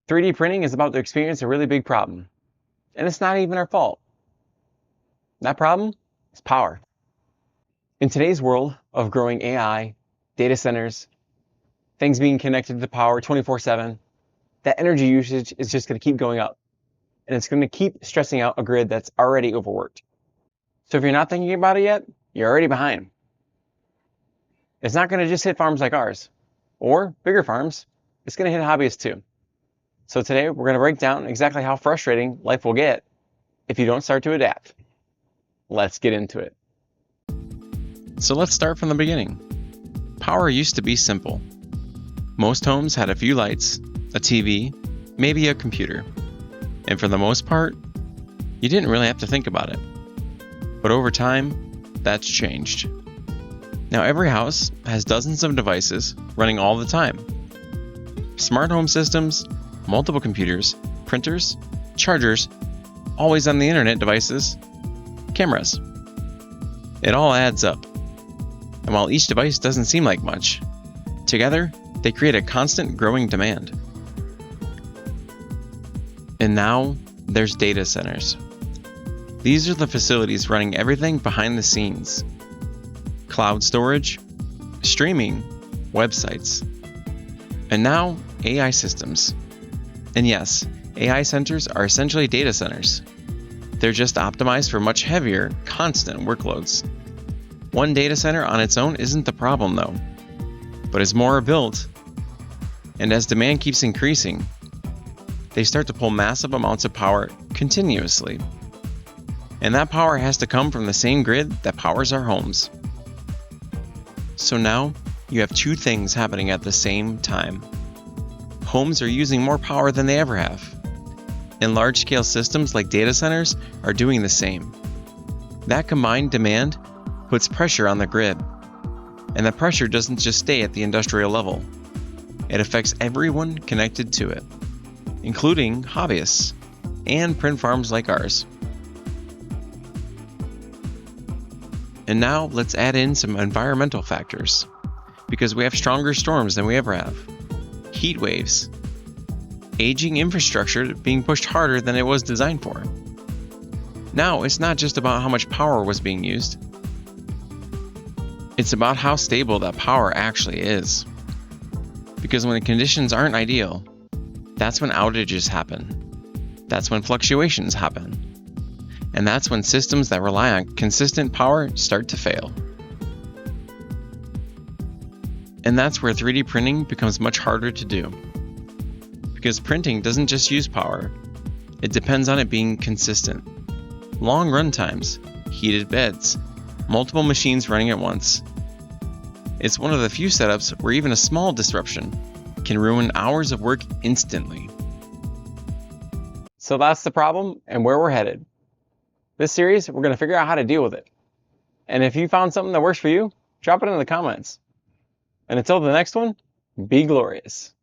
3D printing is about to experience a really big problem, and it's not even our fault. That problem is power. In today's world of growing AI, data centers, things being connected to power 24/7, that energy usage is just going to keep going up, and it's going to keep stressing out a grid that's already overworked. So if you're not thinking about it yet, you're already behind. It's not going to just hit farms like ours, or bigger farms. It's going to hit hobbyists too. So today we're going to break down exactly how frustrating life will get if you don't start to adapt. Let's get into it. So let's start from the beginning. Power used to be simple. Most homes had a few lights, a TV, maybe a computer. And for the most part, you didn't really have to think about it. But over time, that's changed. Now every house has dozens of devices running all the time. Smart home systems, multiple computers, printers, chargers, always on the internet devices, cameras. It all adds up. And while each device doesn't seem like much, together they create a constant growing demand. And now there's data centers. These are the facilities running everything behind the scenes. Cloud storage, streaming, websites, and now AI systems. And yes, AI centers are essentially data centers. They're just optimized for much heavier, constant workloads. One data center on its own isn't the problem though, but as more are built, and as demand keeps increasing, they start to pull massive amounts of power continuously. And that power has to come from the same grid that powers our homes. So now, you have two things happening at the same time. Homes are using more power than they ever have. And large-scale systems like data centers are doing the same. That combined demand puts pressure on the grid. And the pressure doesn't just stay at the industrial level. It affects everyone connected to it, including hobbyists and print farms like ours. And now let's add in some environmental factors, because we have stronger storms than we ever have, heat waves, aging infrastructure being pushed harder than it was designed for. Now it's not just about how much power was being used, it's about how stable that power actually is. Because when the conditions aren't ideal, that's when outages happen. That's when fluctuations happen. And that's when systems that rely on consistent power start to fail. And that's where 3D printing becomes much harder to do. Because printing doesn't just use power, it depends on it being consistent. Long run times, heated beds, multiple machines running at once. It's one of the few setups where even a small disruption can ruin hours of work instantly. So that's the problem and where we're headed. This series, we're going to figure out how to deal with it. And if you found something that works for you, drop it in the comments. And until the next one, be glorious.